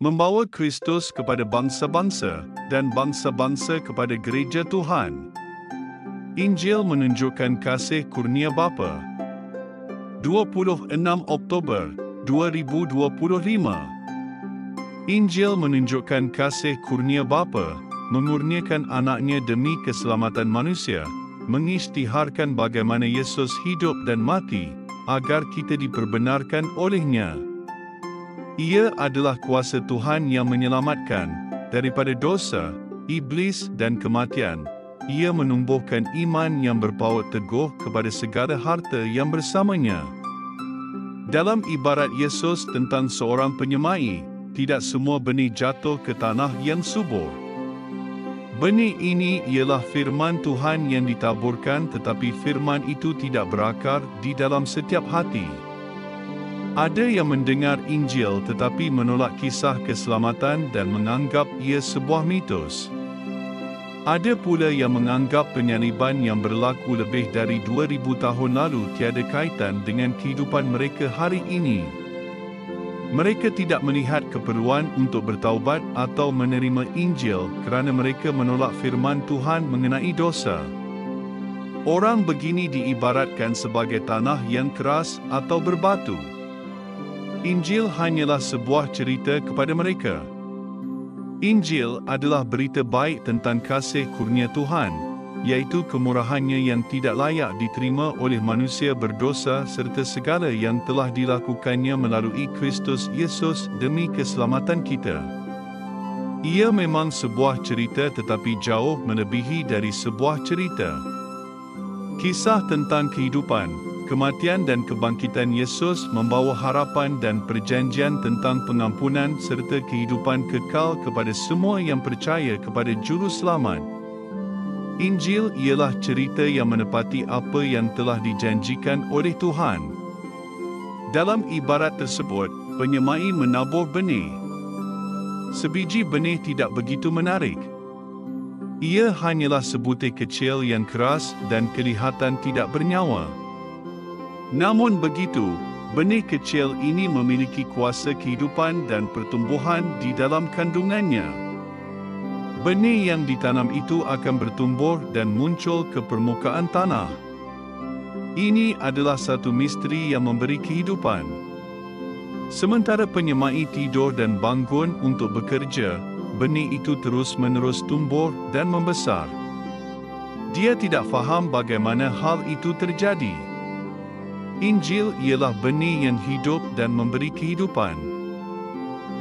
membawa Kristus kepada bangsa-bangsa dan bangsa-bangsa kepada gereja Tuhan. Injil menunjukkan kasih kurnia Bapa. 26 Oktober 2025. Injil menunjukkan kasih kurnia Bapa, mengurniakan anaknya demi keselamatan manusia, mengisytiharkan bagaimana Yesus hidup dan mati, agar kita diperbenarkan olehnya. Ia adalah kuasa Tuhan yang menyelamatkan daripada dosa, iblis dan kematian. Ia menumbuhkan iman yang berpaut teguh kepada segala harta yang bersamanya. Dalam ibarat Yesus tentang seorang penyemai, tidak semua benih jatuh ke tanah yang subur. Benih ini ialah firman Tuhan yang ditaburkan, tetapi firman itu tidak berakar di dalam setiap hati. Ada yang mendengar Injil tetapi menolak kisah keselamatan dan menganggap ia sebuah mitos. Ada pula yang menganggap penyaliban yang berlaku lebih dari 2000 tahun lalu tiada kaitan dengan kehidupan mereka hari ini. Mereka tidak melihat keperluan untuk bertaubat atau menerima Injil kerana mereka menolak firman Tuhan mengenai dosa. Orang begini diibaratkan sebagai tanah yang keras atau berbatu. Injil hanyalah sebuah cerita kepada mereka. Injil adalah berita baik tentang kasih kurnia Tuhan, iaitu kemurahannya yang tidak layak diterima oleh manusia berdosa serta segala yang telah dilakukannya melalui Kristus Yesus demi keselamatan kita. Ia memang sebuah cerita tetapi jauh melebihi dari sebuah cerita. Kisah tentang kehidupan, kematian dan kebangkitan Yesus membawa harapan dan perjanjian tentang pengampunan serta kehidupan kekal kepada semua yang percaya kepada Juru Selamat. Injil ialah cerita yang menepati apa yang telah dijanjikan oleh Tuhan. Dalam ibarat tersebut, penyemai menabur benih. Sebiji benih tidak begitu menarik. Ia hanyalah sebutir kecil yang keras dan kelihatan tidak bernyawa. Namun begitu, benih kecil ini memiliki kuasa kehidupan dan pertumbuhan di dalam kandungannya. Benih yang ditanam itu akan bertumbuh dan muncul ke permukaan tanah. Ini adalah satu misteri yang memberi kehidupan. Sementara penyemai tidur dan bangun untuk bekerja, benih itu terus-menerus tumbuh dan membesar. Dia tidak faham bagaimana hal itu terjadi. Injil ialah benih yang hidup dan memberi kehidupan.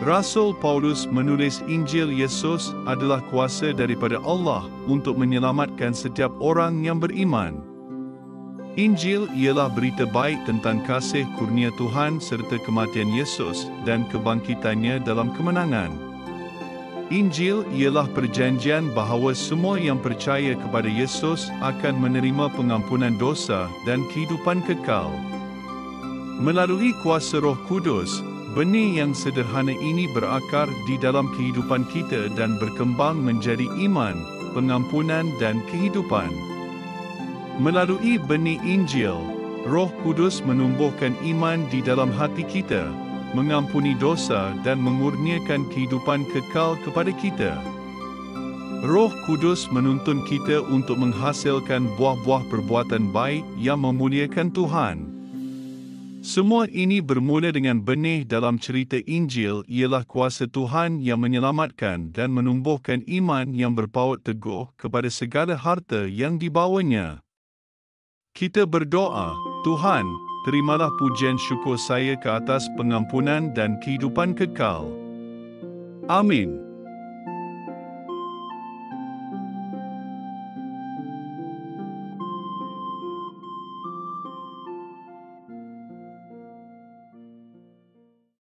Rasul Paulus menulis Injil Yesus adalah kuasa daripada Allah untuk menyelamatkan setiap orang yang beriman. Injil ialah berita baik tentang kasih kurnia Tuhan serta kematian Yesus dan kebangkitannya dalam kemenangan. Injil ialah perjanjian bahawa semua yang percaya kepada Yesus akan menerima pengampunan dosa dan kehidupan kekal. Melalui kuasa Roh Kudus, benih yang sederhana ini berakar di dalam kehidupan kita dan berkembang menjadi iman, pengampunan dan kehidupan. Melalui benih Injil, Roh Kudus menumbuhkan iman di dalam hati kita, mengampuni dosa dan mengurniakan kehidupan kekal kepada kita. Roh Kudus menuntun kita untuk menghasilkan buah-buah perbuatan baik yang memuliakan Tuhan. Semua ini bermula dengan benih dalam cerita Injil ialah kuasa Tuhan yang menyelamatkan dan menumbuhkan iman yang berpaut teguh kepada segala harta yang dibawanya. Kita berdoa, Tuhan, terimalah pujian syukur saya ke atas pengampunan dan kehidupan kekal. Amin.